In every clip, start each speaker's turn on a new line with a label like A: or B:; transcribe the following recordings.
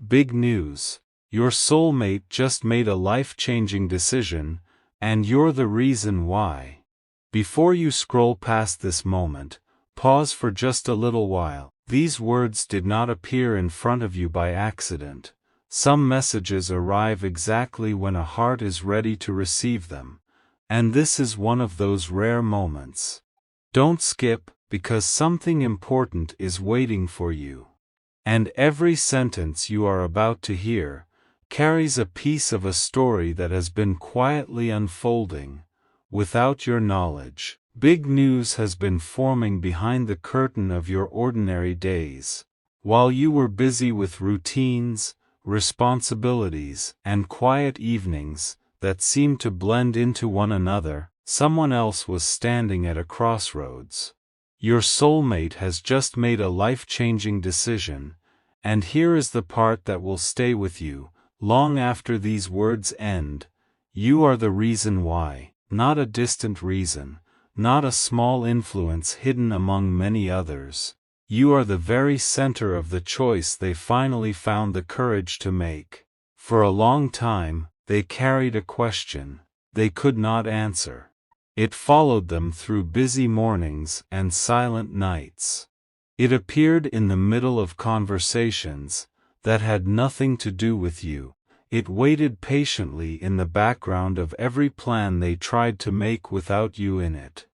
A: Big news. Your soulmate just made a life-changing decision, and you're the reason why. Before you scroll past this moment, pause for just a little while. These words did not appear in front of you by accident. Some messages arrive exactly when a heart is ready to receive them, and this is one of those rare moments. Don't skip, because something important is waiting for you. And every sentence you are about to hear carries a piece of a story that has been quietly unfolding, without your knowledge. Big news has been forming behind the curtain of your ordinary days. While you were busy with routines, responsibilities, and quiet evenings that seemed to blend into one another, someone else was standing at a crossroads. Your soulmate has just made a life-changing decision, and here is the part that will stay with you long after these words end. You are the reason why, not a distant reason, not a small influence hidden among many others. You are the very center of the choice they finally found the courage to make. For a long time, they carried a question they could not answer. It followed them through busy mornings and silent nights. It appeared in the middle of conversations that had nothing to do with you. It waited patiently in the background of every plan they tried to make without you in it.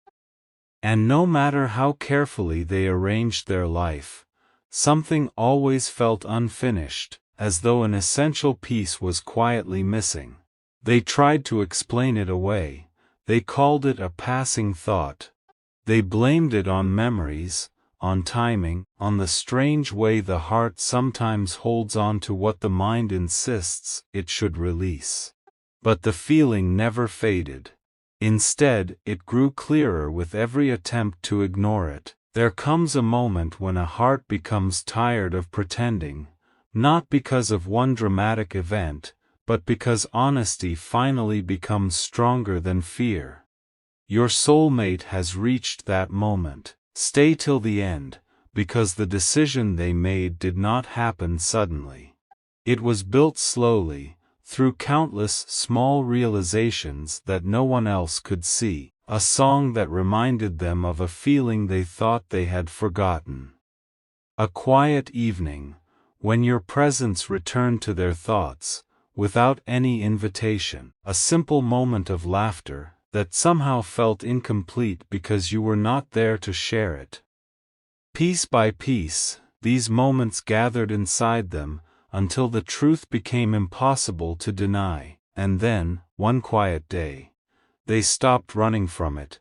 A: And no matter how carefully they arranged their life, something always felt unfinished, as though an essential piece was quietly missing. They tried to explain it away. They called it a passing thought. They blamed it on memories, on timing, on the strange way the heart sometimes holds on to what the mind insists it should release. But the feeling never faded. Instead, it grew clearer with every attempt to ignore it. There comes a moment when a heart becomes tired of pretending, not because of one dramatic event, but because honesty finally becomes stronger than fear. Your soulmate has reached that moment. Stay till the end, because the decision they made did not happen suddenly. It was built slowly, through countless small realizations that no one else could see, a song that reminded them of a feeling they thought they had forgotten. A quiet evening, when your presence returned to their thoughts, without any invitation, a simple moment of laughter that somehow felt incomplete because you were not there to share it. Piece by piece, these moments gathered inside them until the truth became impossible to deny, and then, one quiet day, they stopped running from it.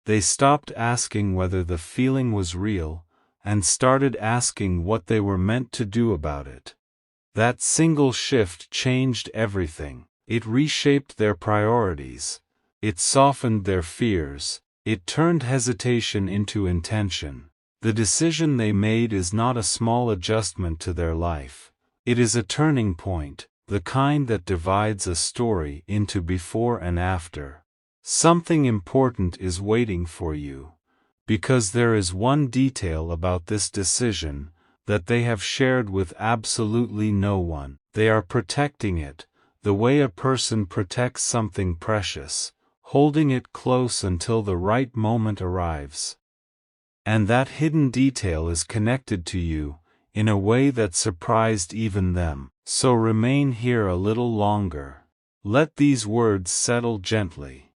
A: They stopped asking whether the feeling was real, and started asking what they were meant to do about it. That single shift changed everything. It reshaped their priorities. It softened their fears. It turned hesitation into intention. The decision they made is not a small adjustment to their life. It is a turning point, the kind that divides a story into before and after. Something important is waiting for you, because there is one detail about this decision that they have shared with absolutely no one. They are protecting it, the way a person protects something precious, holding it close until the right moment arrives. And that hidden detail is connected to you, in a way that surprised even them. So remain here a little longer. Let these words settle gently.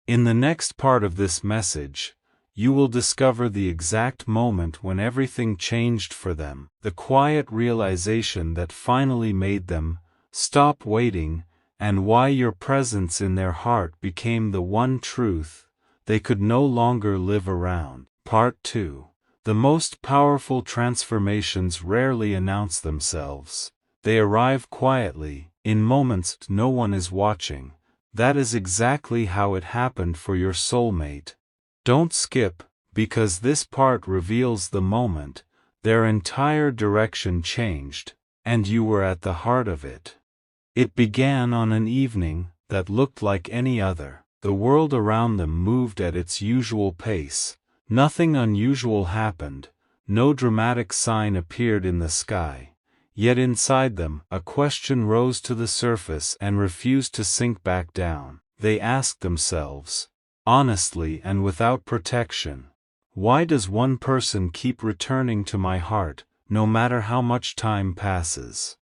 A: In the next part of this message, you will discover the exact moment when everything changed for them, the quiet realization that finally made them stop waiting, and why your presence in their heart became the one truth they could no longer live around. Part 2. The most powerful transformations rarely announce themselves. They arrive quietly, in moments no one is watching. That is exactly how it happened for your soulmate. Don't skip, because this part reveals the moment their entire direction changed, and you were at the heart of it. It began on an evening that looked like any other. The world around them moved at its usual pace. Nothing unusual happened. No dramatic sign appeared in the sky. Yet inside them, a question rose to the surface and refused to sink back down. They asked themselves, honestly and without protection, why does one person keep returning to my heart, no matter how much time passes?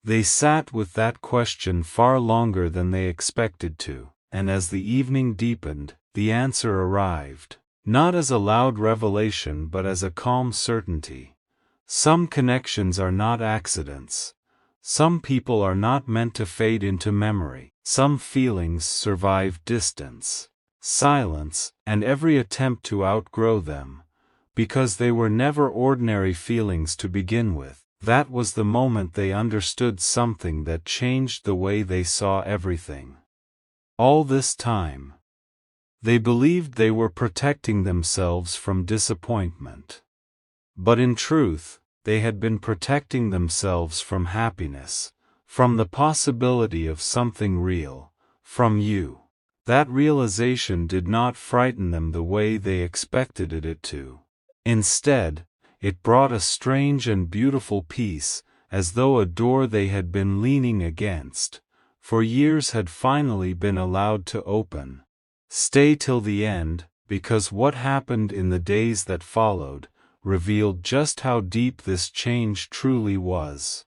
A: They sat with that question far longer than they expected to, and as the evening deepened, the answer arrived, not as a loud revelation but as a calm certainty. Some connections are not accidents. Some people are not meant to fade into memory. Some feelings survive distance, silence, and every attempt to outgrow them, because they were never ordinary feelings to begin with. That was the moment they understood something that changed the way they saw everything. All this time, they believed they were protecting themselves from disappointment. But in truth, they had been protecting themselves from happiness, from the possibility of something real, from you. That realization did not frighten them the way they expected it to. Instead, it brought a strange and beautiful peace, as though a door they had been leaning against for years had finally been allowed to open. Stay till the end, because what happened in the days that followed revealed just how deep this change truly was.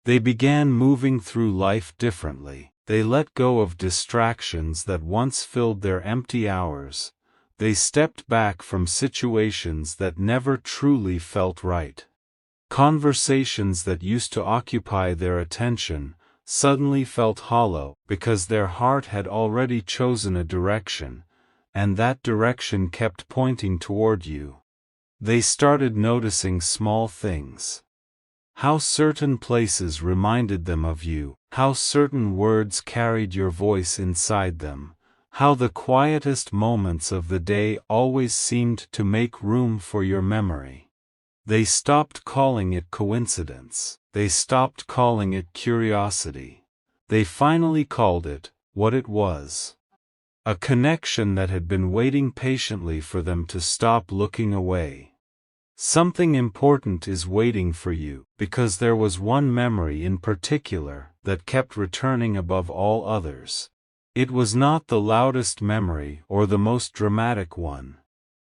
A: They began moving through life differently. They let go of distractions that once filled their empty hours. They stepped back from situations that never truly felt right. Conversations that used to occupy their attention suddenly felt hollow because their heart had already chosen a direction, and that direction kept pointing toward you. They started noticing small things. How certain places reminded them of you, how certain words carried your voice inside them, how the quietest moments of the day always seemed to make room for your memory. They stopped calling it coincidence. They stopped calling it curiosity. They finally called it what it was. A connection that had been waiting patiently for them to stop looking away. Something important is waiting for you, because there was one memory in particular that kept returning above all others. It was not the loudest memory or the most dramatic one.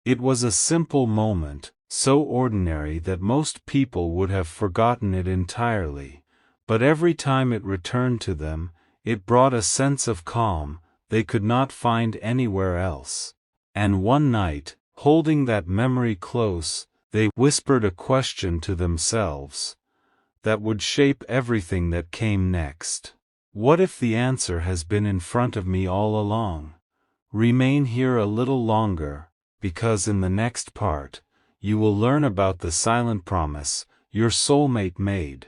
A: It was a simple moment, so ordinary that most people would have forgotten it entirely, but every time it returned to them, it brought a sense of calm they could not find anywhere else. And one night, holding that memory close, they whispered a question to themselves that would shape everything that came next. What if the answer has been in front of me all along? Remain here a little longer, because in the next part, you will learn about the silent promise your soulmate made,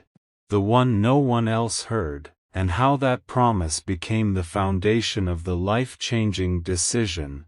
A: the one no one else heard, and how that promise became the foundation of the life-changing decision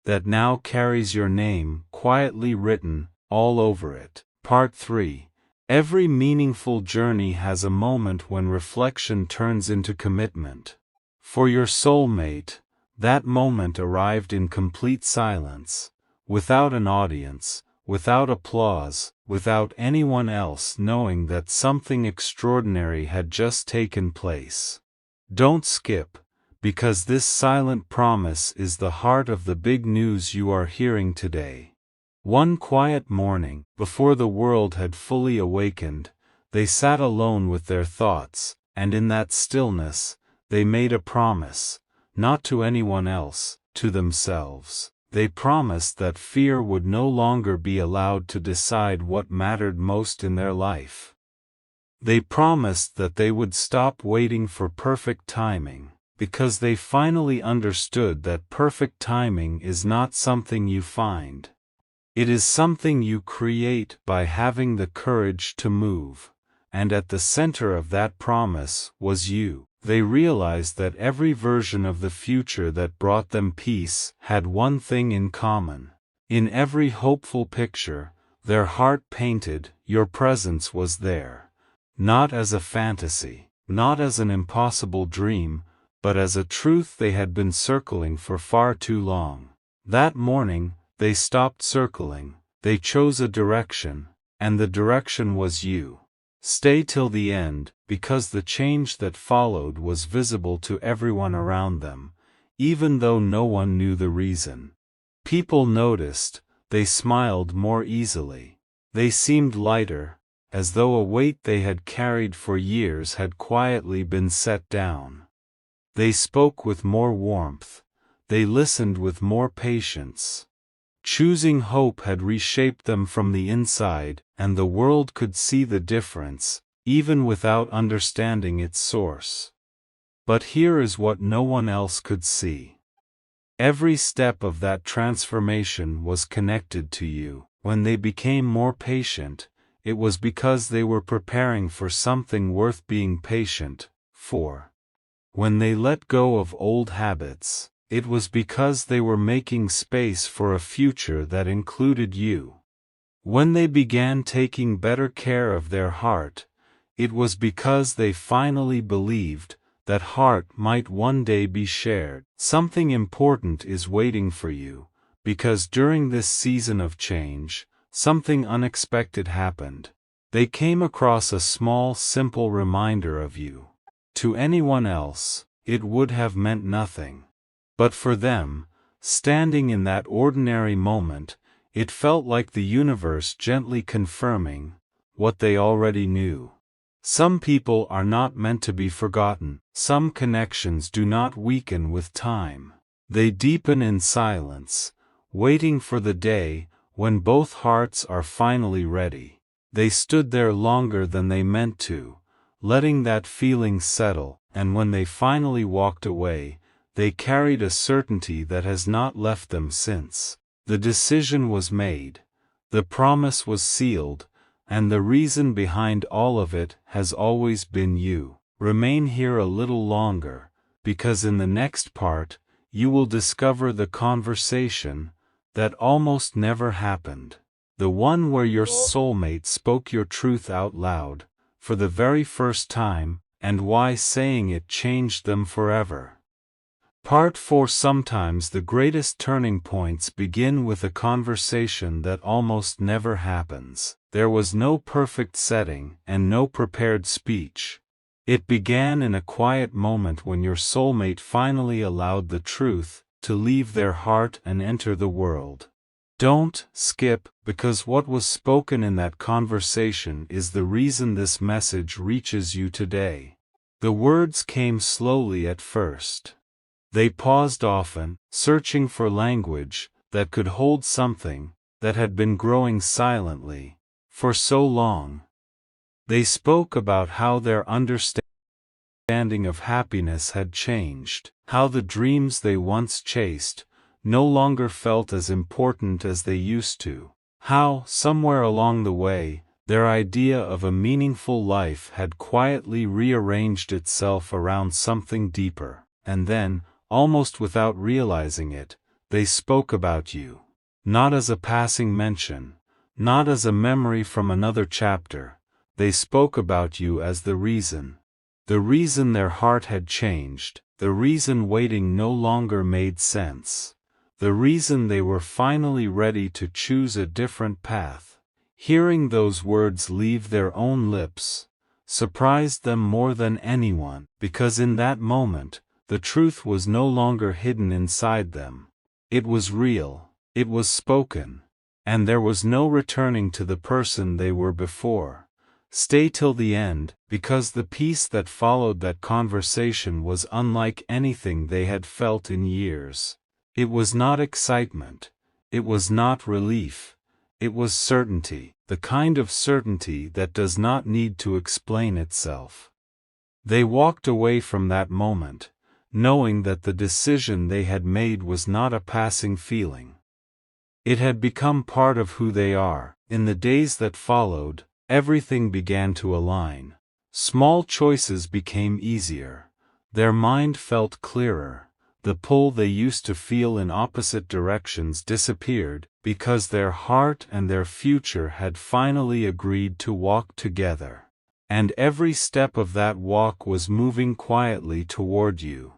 A: that now carries your name quietly written all over it. Part 3. Every meaningful journey has a moment when reflection turns into commitment. For your soulmate, that moment arrived in complete silence, without an audience, without applause, without anyone else knowing that something extraordinary had just taken place. Don't skip, because this silent promise is the heart of the big news you are hearing today. One quiet morning, before the world had fully awakened, they sat alone with their thoughts, and in that stillness, they made a promise, not to anyone else, to themselves. They promised that fear would no longer be allowed to decide what mattered most in their life. They promised that they would stop waiting for perfect timing, because they finally understood that perfect timing is not something you find. It is something you create by having the courage to move, and at the center of that promise was you. They realized that every version of the future that brought them peace had one thing in common. In every hopeful picture their heart painted, your presence was there. Not as a fantasy, not as an impossible dream, but as a truth they had been circling for far too long. That morning, they stopped circling, they chose a direction, and the direction was you. Stay till the end, because the change that followed was visible to everyone around them, even though no one knew the reason. People noticed, they smiled more easily. They seemed lighter, as though a weight they had carried for years had quietly been set down. They spoke with more warmth. They listened with more patience. Choosing hope had reshaped them from the inside, and the world could see the difference, even without understanding its source. But here is what no one else could see. Every step of that transformation was connected to you. When they became more patient, it was because they were preparing for something worth being patient for. When they let go of old habits, it was because they were making space for a future that included you. When they began taking better care of their heart, it was because they finally believed that heart might one day be shared. Something important is waiting for you, because during this season of change, something unexpected happened. They came across a small, simple reminder of you. To anyone else, it would have meant nothing. But for them, standing in that ordinary moment, it felt like the universe gently confirming what they already knew. Some people are not meant to be forgotten. Some connections do not weaken with time. They deepen in silence, waiting for the day when both hearts are finally ready. They stood there longer than they meant to, letting that feeling settle, and when they finally walked away, they carried a certainty that has not left them since. The decision was made, the promise was sealed, and the reason behind all of it has always been you. Remain here a little longer, because in the next part, you will discover the conversation that almost never happened. The one where your soulmate spoke your truth out loud, for the very first time, and why saying it changed them forever. Part 4. Sometimes the greatest turning points begin with a conversation that almost never happens. There was no perfect setting and no prepared speech. It began in a quiet moment when your soulmate finally allowed the truth to leave their heart and enter the world. Don't skip, because what was spoken in that conversation is the reason this message reaches you today. The words came slowly at first. They paused often, searching for language that could hold something that had been growing silently for so long. They spoke about how their understanding of happiness had changed, how the dreams they once chased no longer felt as important as they used to, how, somewhere along the way, their idea of a meaningful life had quietly rearranged itself around something deeper. And then, almost without realizing it, they spoke about you. Not as a passing mention, not as a memory from another chapter, they spoke about you as the reason. The reason their heart had changed, the reason waiting no longer made sense, the reason they were finally ready to choose a different path. Hearing those words leave their own lips surprised them more than anyone, because in that moment, the truth was no longer hidden inside them. It was real, it was spoken, and there was no returning to the person they were before. Stay till the end, because the peace that followed that conversation was unlike anything they had felt in years. It was not excitement, it was not relief, it was certainty, the kind of certainty that does not need to explain itself. They walked away from that moment, knowing that the decision they had made was not a passing feeling. It had become part of who they are. In the days that followed, everything began to align. Small choices became easier. Their mind felt clearer. The pull they used to feel in opposite directions disappeared, because their heart and their future had finally agreed to walk together. And every step of that walk was moving quietly toward you.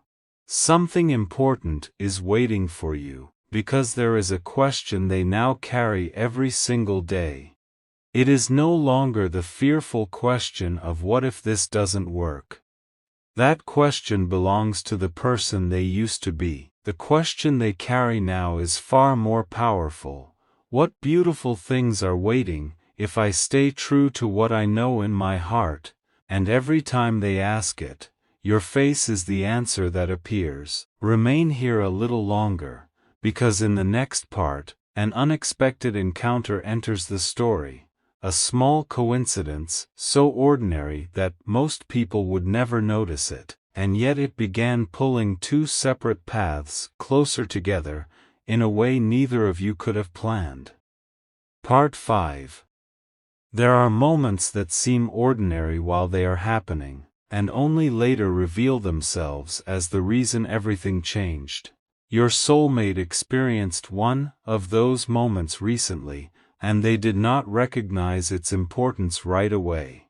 A: Something important is waiting for you, because there is a question they now carry every single day. It is no longer the fearful question of what if this doesn't work. That question belongs to the person they used to be. The question they carry now is far more powerful. What beautiful things are waiting, if I stay true to what I know in my heart? And every time they ask it, your face is the answer that appears. Remain here a little longer, because in the next part, an unexpected encounter enters the story. A small coincidence, so ordinary that most people would never notice it, and yet it began pulling two separate paths closer together, in a way neither of you could have planned. Part 5. There are moments that seem ordinary while they are happening, and only later reveal themselves as the reason everything changed. Your soulmate experienced one of those moments recently, and they did not recognize its importance right away.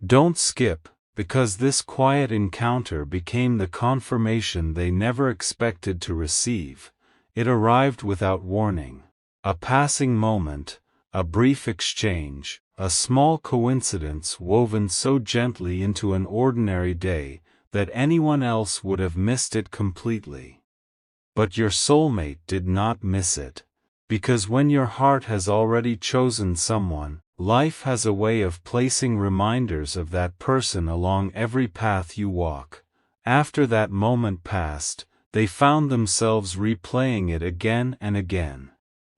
A: Don't skip, because this quiet encounter became the confirmation they never expected to receive. It arrived without warning. A passing moment, a brief exchange, a small coincidence woven so gently into an ordinary day that anyone else would have missed it completely. But your soulmate did not miss it. Because when your heart has already chosen someone, life has a way of placing reminders of that person along every path you walk. After that moment passed, they found themselves replaying it again and again.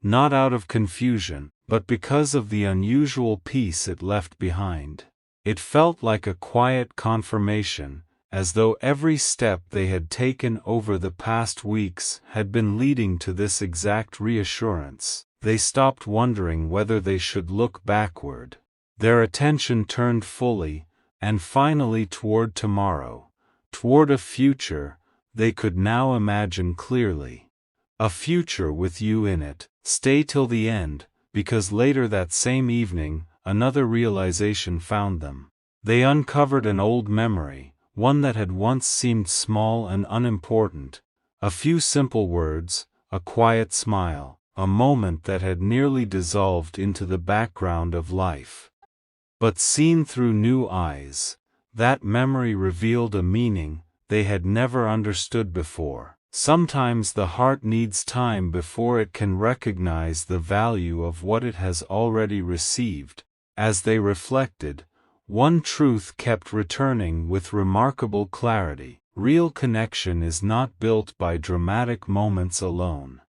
A: Not out of confusion, but because of the unusual peace it left behind. It felt like a quiet confirmation, as though every step they had taken over the past weeks had been leading to this exact reassurance. They stopped wondering whether they should look backward. Their attention turned fully, and finally toward tomorrow, toward a future they could now imagine clearly. A future with you in it. Stay till the end, because later that same evening, another realization found them. They uncovered an old memory, one that had once seemed small and unimportant. A few simple words, a quiet smile, a moment that had nearly dissolved into the background of life. But seen through new eyes, that memory revealed a meaning they had never understood before. Sometimes the heart needs time before it can recognize the value of what it has already received. As they reflected, one truth kept returning with remarkable clarity. Real connection is not built by dramatic moments alone.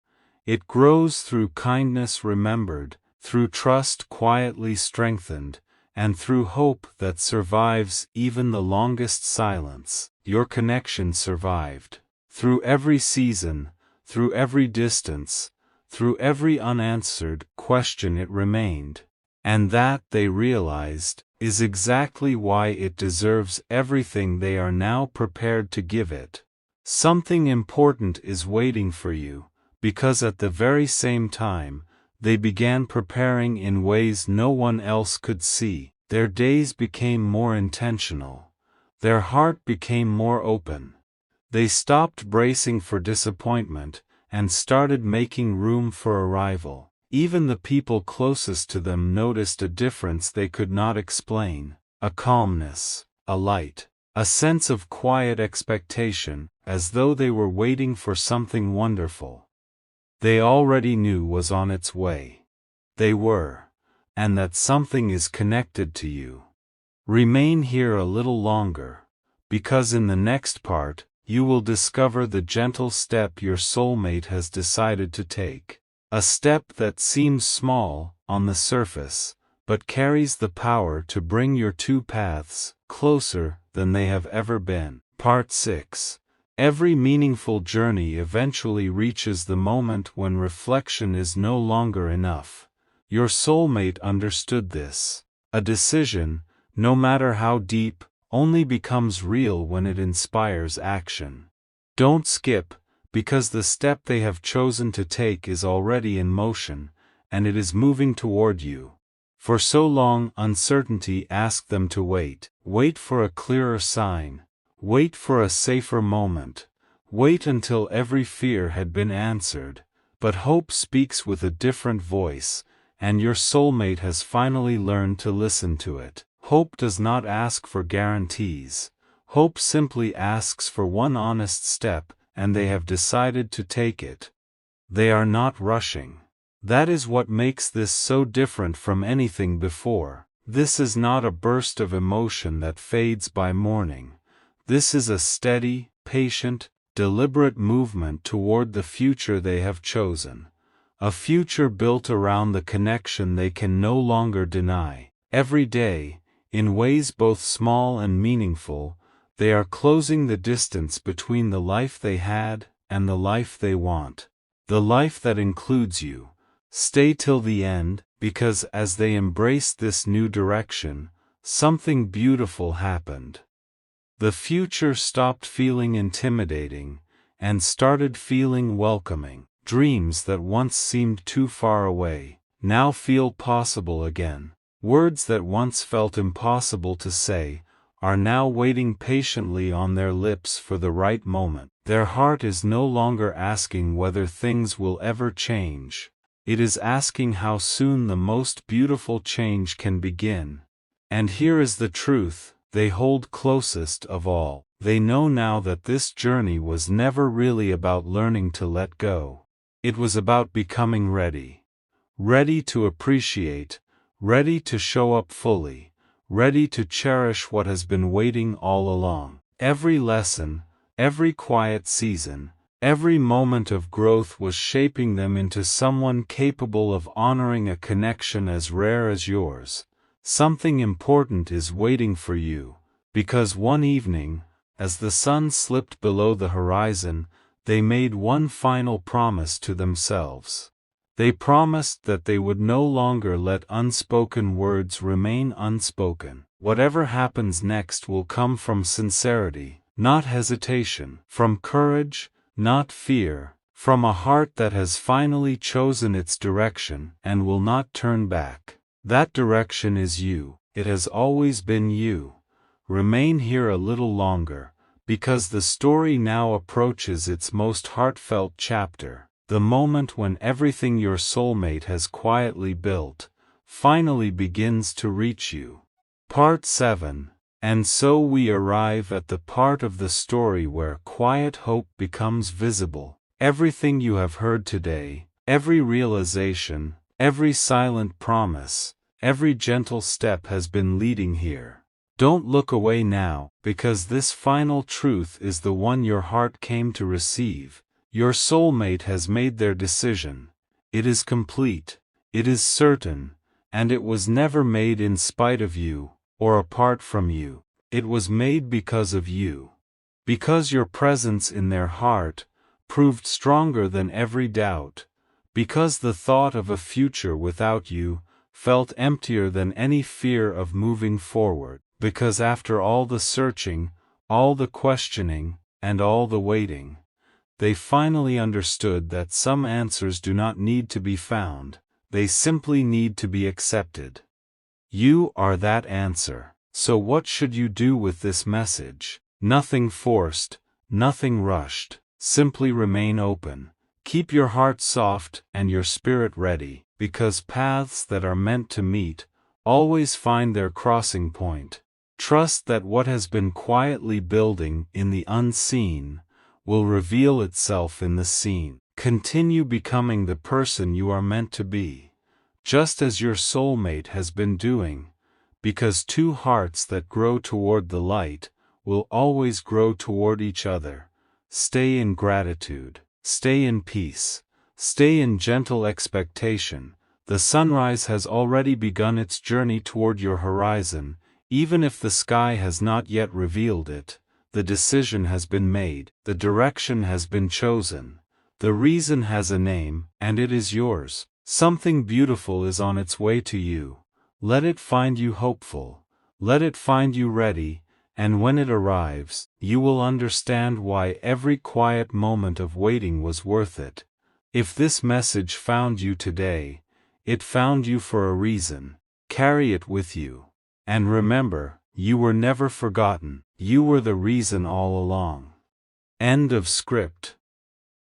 A: It grows through kindness remembered, through trust quietly strengthened, and through hope that survives even the longest silence. Your connection survived. Through every season, through every distance, through every unanswered question it remained. And that, they realized, is exactly why it deserves everything they are now prepared to give it. Something important is waiting for you, because at the very same time, they began preparing in ways no one else could see. Their days became more intentional. Their heart became more open. They stopped bracing for disappointment, and started making room for arrival. Even the people closest to them noticed a difference they could not explain, a calmness, a light, a sense of quiet expectation, as though they were waiting for something wonderful. They already knew was on its way. They were, and that something is connected to you. Remain here a little longer, because in the next part, you will discover the gentle step your soulmate has decided to take. A step that seems small, on the surface, but carries the power to bring your two paths closer than they have ever been. Part 6. Every meaningful journey eventually reaches the moment when reflection is no longer enough. Your soulmate understood this. A decision, no matter how deep, only becomes real when it inspires action. Don't skip, because the step they have chosen to take is already in motion, and it is moving toward you. For so long uncertainty asked them to wait. Wait for a clearer sign. Wait for a safer moment. Wait until every fear had been answered. But hope speaks with a different voice, and your soulmate has finally learned to listen to it. Hope does not ask for guarantees. Hope simply asks for one honest step, and they have decided to take it. They are not rushing. That is what makes this so different from anything before. This is not a burst of emotion that fades by morning. This is a steady, patient, deliberate movement toward the future they have chosen. A future built around the connection they can no longer deny. Every day, in ways both small and meaningful, they are closing the distance between the life they had and the life they want. The life that includes you. Stay till the end, because as they embraced this new direction, something beautiful happened. The future stopped feeling intimidating, and started feeling welcoming. Dreams that once seemed too far away, now feel possible again. Words that once felt impossible to say, are now waiting patiently on their lips for the right moment. Their heart is no longer asking whether things will ever change. It is asking how soon the most beautiful change can begin. And here is the truth they hold closest of all. They know now that this journey was never really about learning to let go. It was about becoming ready. Ready to appreciate, ready to show up fully, ready to cherish what has been waiting all along. Every lesson, every quiet season, every moment of growth was shaping them into someone capable of honoring a connection as rare as yours. Something important is waiting for you, because one evening, as the sun slipped below the horizon, they made one final promise to themselves. They promised that they would no longer let unspoken words remain unspoken. Whatever happens next will come from sincerity, not hesitation, from courage, not fear, from a heart that has finally chosen its direction and will not turn back. That direction is you. It has always been you. Remain here a little longer, because the story now approaches its most heartfelt chapter, the moment when everything your soulmate has quietly built, finally begins to reach you. Part 7. And so we arrive at the part of the story where quiet hope becomes visible. Everything you have heard today, every realization, every silent promise, every gentle step has been leading here. Don't look away now, because this final truth is the one your heart came to receive. Your soulmate has made their decision. It is complete, it is certain, and it was never made in spite of you, or apart from you. It was made because of you. Because your presence in their heart proved stronger than every doubt. Because the thought of a future without you felt emptier than any fear of moving forward. Because after all the searching, all the questioning, and all the waiting, they finally understood that some answers do not need to be found, they simply need to be accepted. You are that answer. So what should you do with this message? Nothing forced, nothing rushed, simply remain open. Keep your heart soft and your spirit ready, because paths that are meant to meet always find their crossing point. Trust that what has been quietly building in the unseen will reveal itself in the seen. Continue becoming the person you are meant to be, just as your soulmate has been doing, because two hearts that grow toward the light will always grow toward each other. Stay in gratitude, stay in peace, stay in gentle expectation. The sunrise has already begun its journey toward your horizon. Even if the sky has not yet revealed it, the decision has been made, the direction has been chosen, the reason has a name, and it is yours. Something beautiful is on its way to you. Let it find you hopeful, let it find you ready, and when it arrives, you will understand why every quiet moment of waiting was worth it. If this message found you today, it found you for a reason. Carry it with you. And remember, you were never forgotten. You were the reason all along. End of script.